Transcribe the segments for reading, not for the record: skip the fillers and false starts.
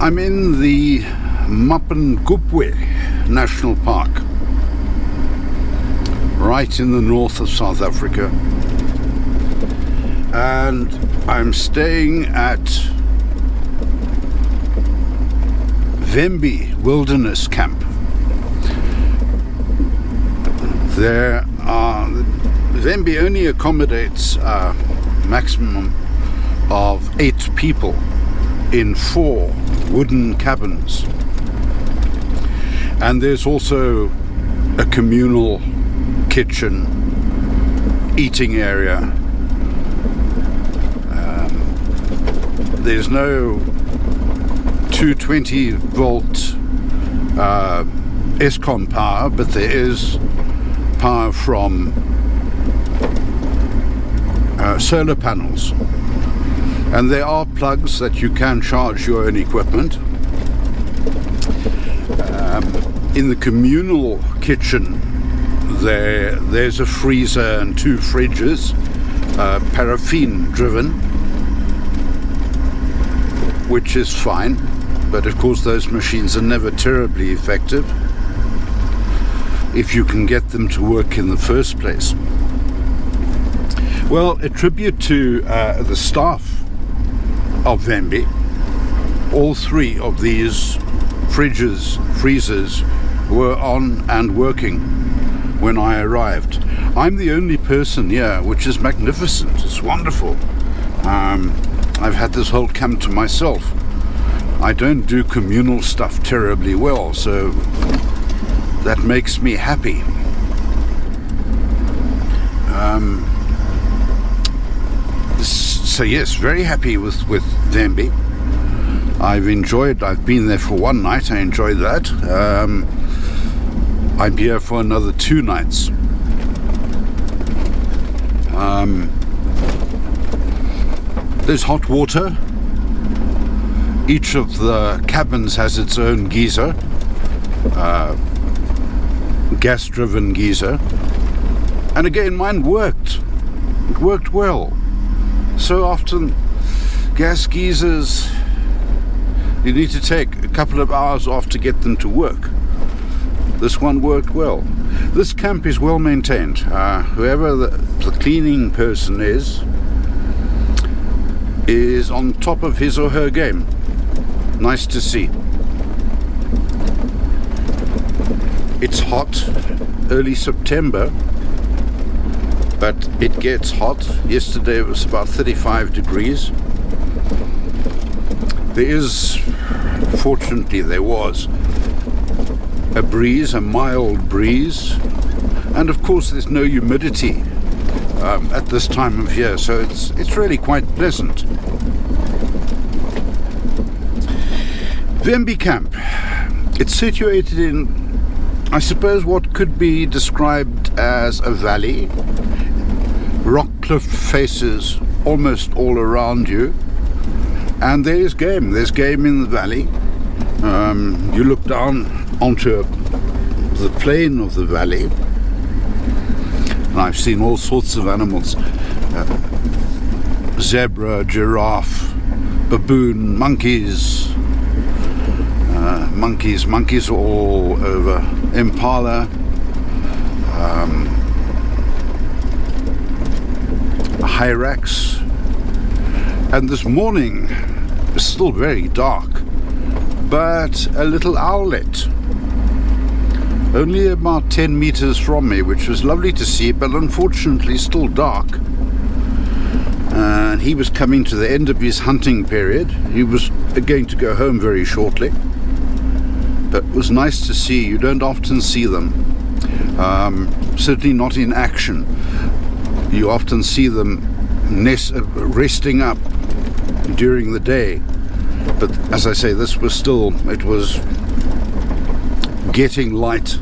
I'm in the Mapungubwe National Park, right in the north of South Africa, and I'm staying at Vhembe Wilderness Camp. Vhembe only accommodates a maximum of 8 people in 4 wooden cabins, and there's also a communal kitchen, eating area. There's no 220 volt Eskom power, but there is power from solar panels, and there are plugs that you can charge your own equipment. In the communal kitchen there's a freezer and 2 fridges, paraffin driven, which is fine, but of course those machines are never terribly effective if you can get them to work in the first place. Well, a tribute to the staff of Vhembe. All 3 of these freezers were on and working when I arrived. I'm the only person here, which is magnificent. It's wonderful. I've had this whole camp to myself. I don't do communal stuff terribly well, so that makes me happy. So yes, very happy with Vhembe. I've been there for 1 night, I enjoyed that. I'm here for another 2 nights. There's hot water. Each of the cabins has its own geyser, gas-driven geyser. And again, mine worked. It worked well. So often, gas geysers, you need to take a couple of hours off to get them to work. This one worked well. This camp is well maintained. Whoever the cleaning person is on top of his or her game. Nice to see. It's hot, early September, but it gets hot. Yesterday it was about 35 degrees. Fortunately there was a breeze, a mild breeze, and of course there's no humidity at this time of year, so it's really quite pleasant. Vhembe Camp. It's situated in, I suppose, what could be described as a valley. Rock cliff faces almost all around you, and there's game. There's game in the valley. You look down onto the plain of the valley, and I've seen all sorts of animals: zebra, giraffe, baboon, monkeys. Monkeys are all over. Impala, hyrax, and this morning it's still very dark, but a little owlet only about 10 meters from me, which was lovely to see, but unfortunately still dark. And he was coming to the end of his hunting period. He was going to go home very shortly, but it was nice to see. You don't often see them, certainly not in action. You often see them resting up during the day, but as I say, it was getting light,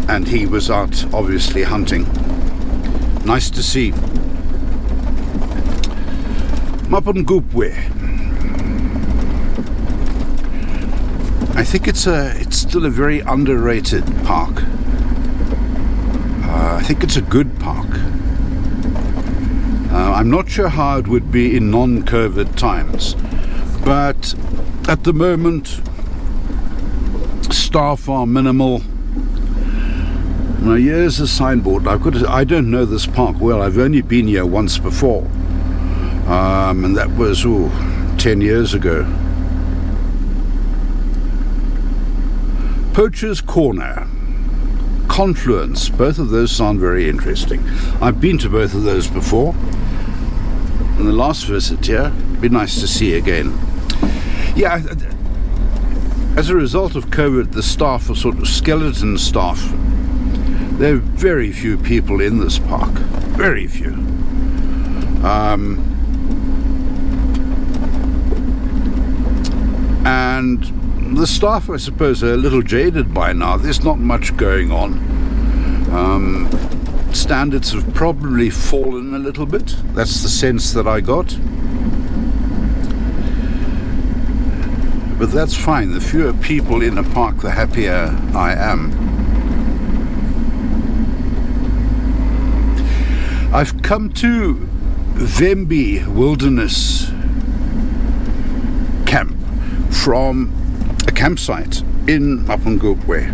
and he was out obviously hunting. Nice to see. Mapungubwe. I think it's still a very underrated park. I think it's a good park. I'm not sure how it would be in non-COVID times, but At the moment, staff are minimal. Now here's a signboard. I don't know this park well. I've only been here once before, and that was 10 years ago. Poacher's Corner, Confluence, both of those sound very interesting. I've been to both of those before. In the last visit here, be nice to see again. Yeah, as a result of COVID, the staff are sort of skeleton staff. There are very few people in this park, very few. And the staff, I suppose, are a little jaded by now. There's not much going on. Standards have probably fallen a little bit. That's the sense that I got. But that's fine. The fewer people in a park, the happier I am. I've come to Vhembe Wilderness Camp from a campsite in Mapungubwe,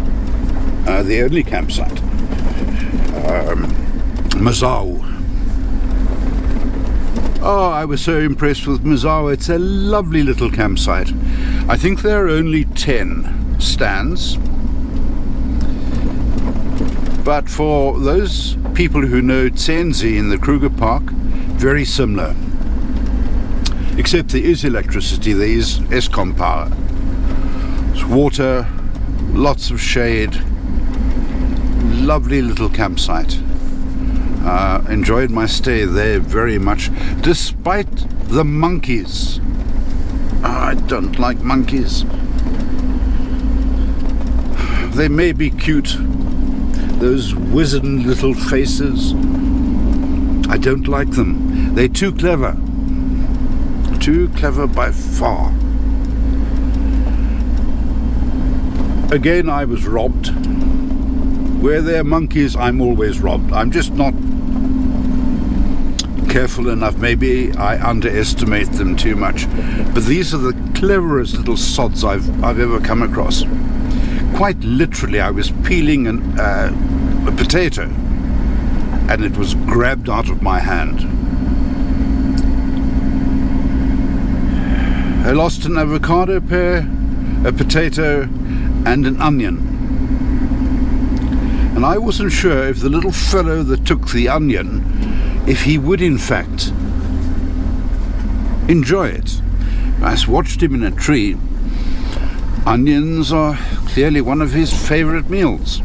the only campsite, Mazou. Oh, I was so impressed with Missawa. It's a lovely little campsite. I think there are only 10 stands, but for those people who know Tsenzi in the Kruger Park, very similar. Except there is electricity, there is Eskom power. There's water, lots of shade, lovely little campsite. Enjoyed my stay there very much, despite the monkeys. I don't like monkeys. They may be cute, those wizened little faces. I don't like them. They're too clever. Too clever by far. Again, I was robbed. Where there are monkeys, I'm always robbed. I'm just not careful enough. Maybe I underestimate them too much. But these are the cleverest little sods I've ever come across. Quite literally, I was peeling a potato, and it was grabbed out of my hand. I lost an avocado pear, a potato, and an onion. And I wasn't sure if the little fellow that took the onion, if he would in fact enjoy it. I watched him in a tree. Onions are clearly one of his favorite meals.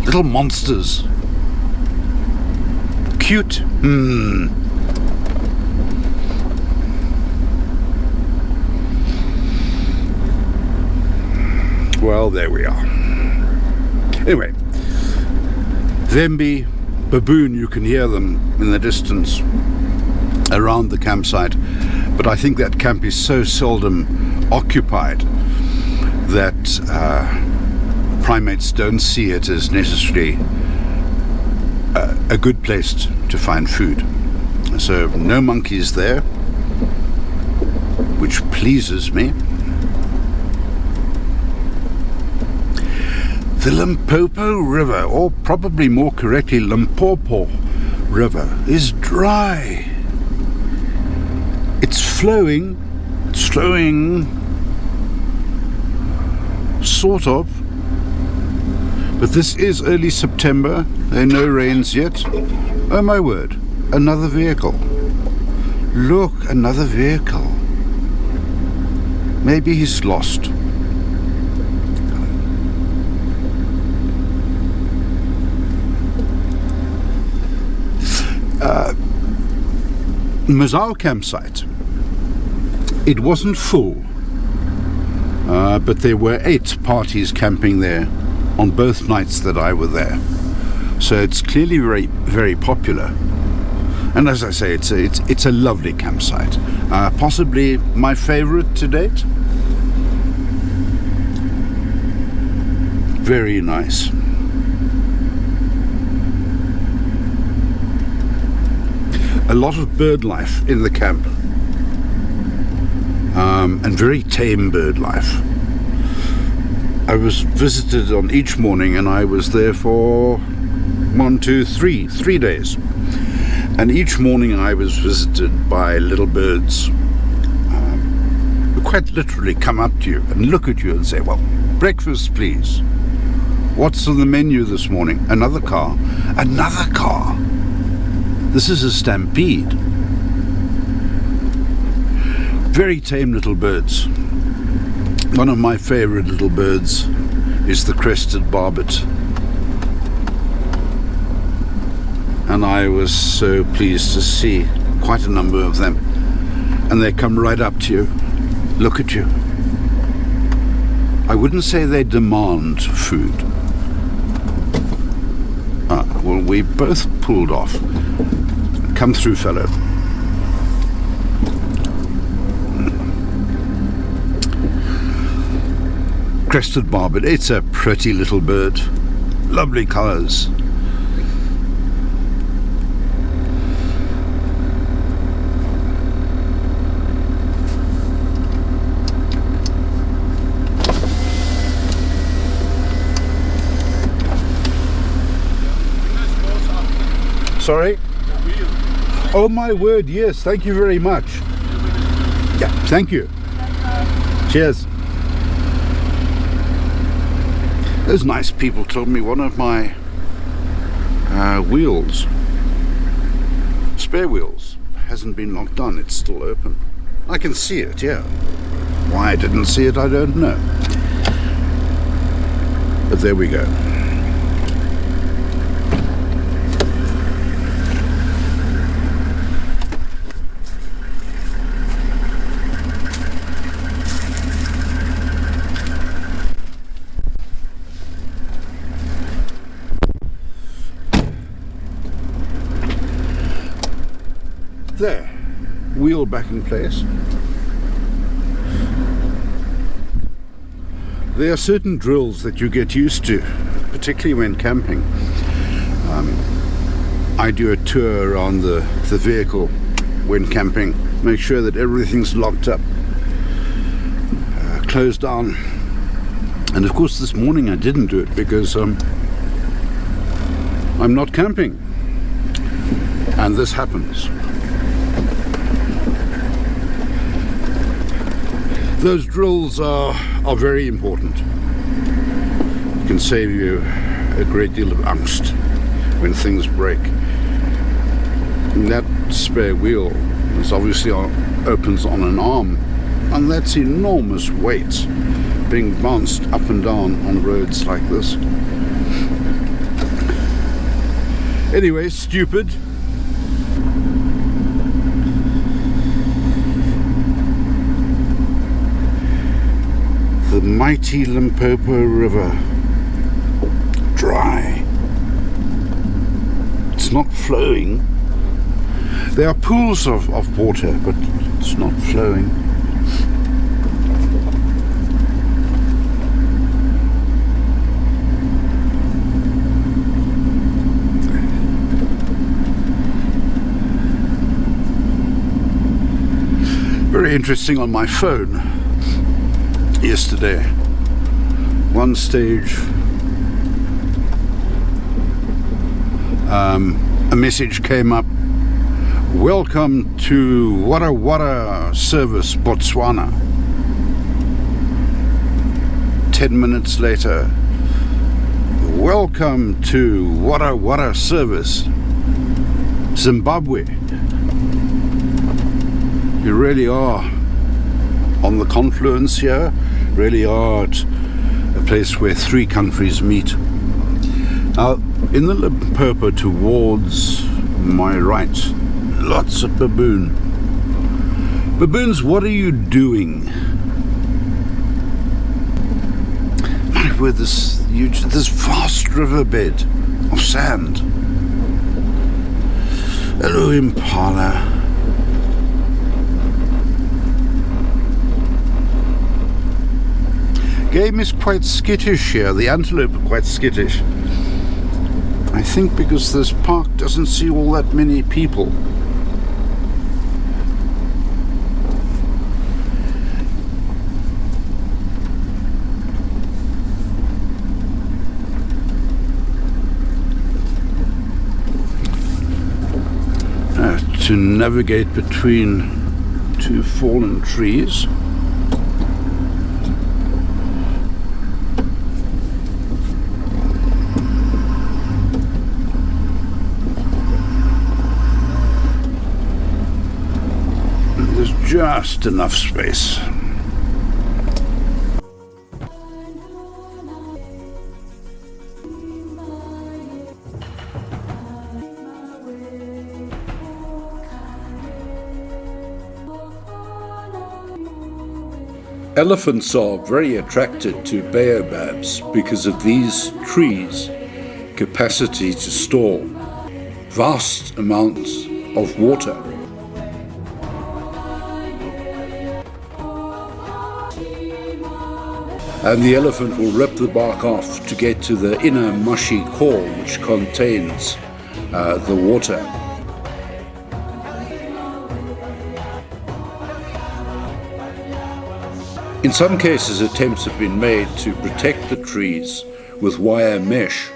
Little monsters. Cute. Well, there we are. Anyway, Vhembe, baboon, you can hear them in the distance around the campsite, but I think that camp is so seldom occupied that primates don't see it as necessarily a good place to find food. So no monkeys there, which pleases me. The Limpopo River, or probably more correctly Limpopo River, is dry. It's flowing, sort of, but this is early September. There are no rains yet. Oh my word, another vehicle. Look, another vehicle. Maybe he's lost. Mazou campsite. It wasn't full, but there were 8 parties camping there on both nights that I were there. So it's clearly very, very popular. And as I say, it's a lovely campsite. Possibly my favorite to date. Very nice. A lot of bird life in the camp. and very tame bird life. I was visited on each morning, and I was there for 3 days. And each morning I was visited by little birds who quite literally come up to you and look at you and say, well, breakfast please. What's on the menu this morning? Another car. Another car. This is a stampede. Very tame little birds. One of my favorite little birds is the crested barbet. And I was so pleased to see quite a number of them. And they come right up to you, look at you. I wouldn't say they demand food. Well, we both pulled off. Come through, fellow. Crested barbet, it's a pretty little bird. Lovely colours. Sorry? Oh my word, yes, thank you very much. Yeah, thank you. Cheers. Those nice people told me one of my wheels, spare wheels, hasn't been locked on, it's still open. I can see it, yeah. Why I didn't see it, I don't know. But there we go. There, wheel back in place. There are certain drills that you get used to, particularly when camping. I do a tour around the vehicle when camping, make sure that everything's locked up, closed down. And of course this morning I didn't do it because I'm not camping, and this happens. Those drills are very important. It can save you a great deal of angst when things break. And that spare wheel is obviously opens on an arm, and that's enormous weight being bounced up and down on roads like this. Anyway, stupid. The mighty Limpopo River, dry. It's not flowing. There are pools of water, but it's not flowing. Very interesting on my phone. Yesterday, one stage, a message came up, welcome to Wara Wara service Botswana. 10 minutes later, welcome to Wara Wara service Zimbabwe. You really are on the confluence here, really are at a place where 3 countries meet. Now, in the Limpopo towards my right, lots of baboon. Baboons, what are you doing? My word, this vast riverbed of sand. Hello, impala. Game is quite skittish here. The antelope are quite skittish. I think because this park doesn't see all that many people. to navigate between two fallen trees. There's just enough space. Elephants are very attracted to baobabs because of these trees' capacity to store vast amounts of water. And the elephant will rip the bark off to get to the inner mushy core which contains the water. In some cases, attempts have been made to protect the trees with wire mesh.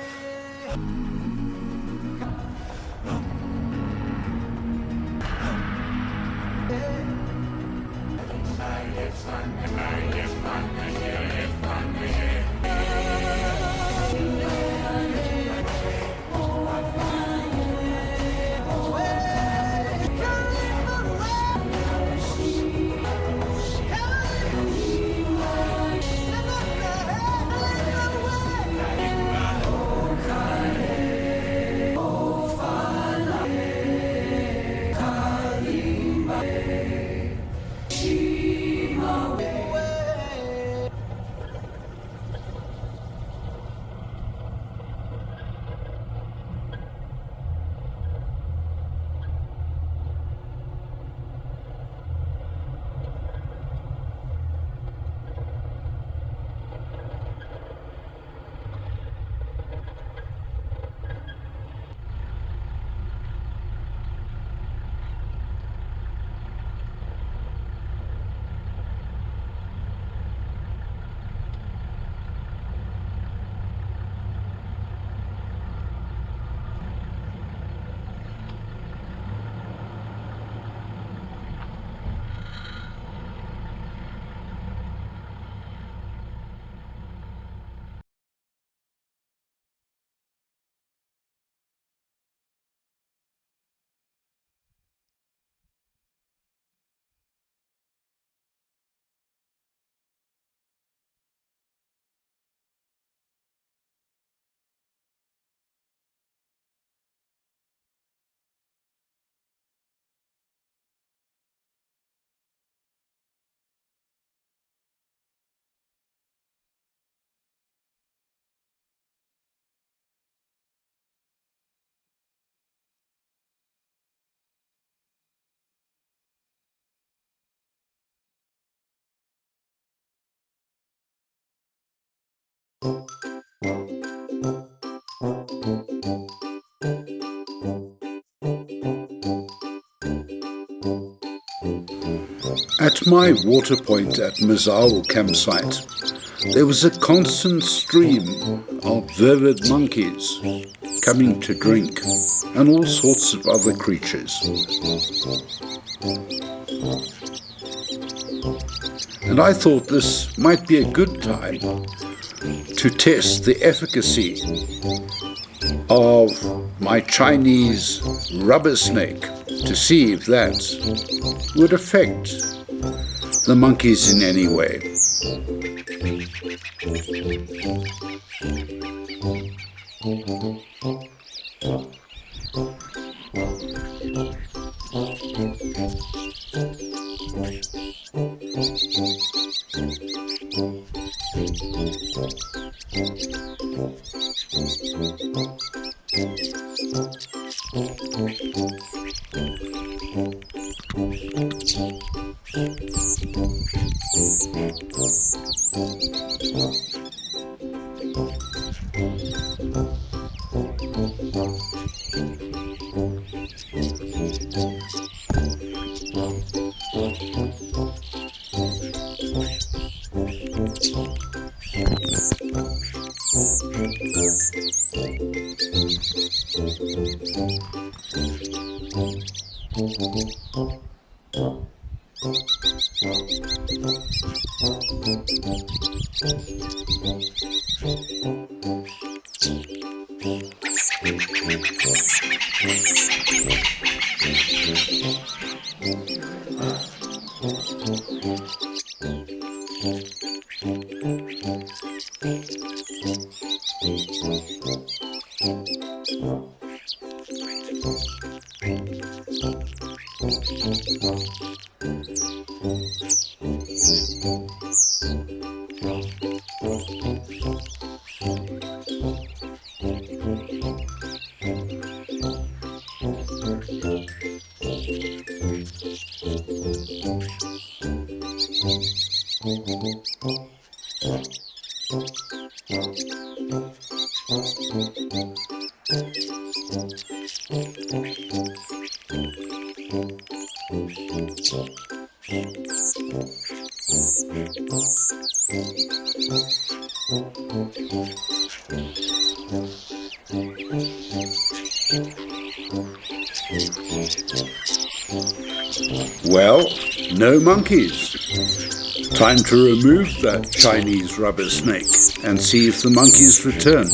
At my water point at Mazou campsite, there was a constant stream of vivid monkeys coming to drink and all sorts of other creatures. And I thought this might be a good time to test the efficacy of my Chinese rubber snake to see if that would affect the monkeys in any way. Well, no monkeys. Time to remove that Chinese rubber snake and see if the monkeys return.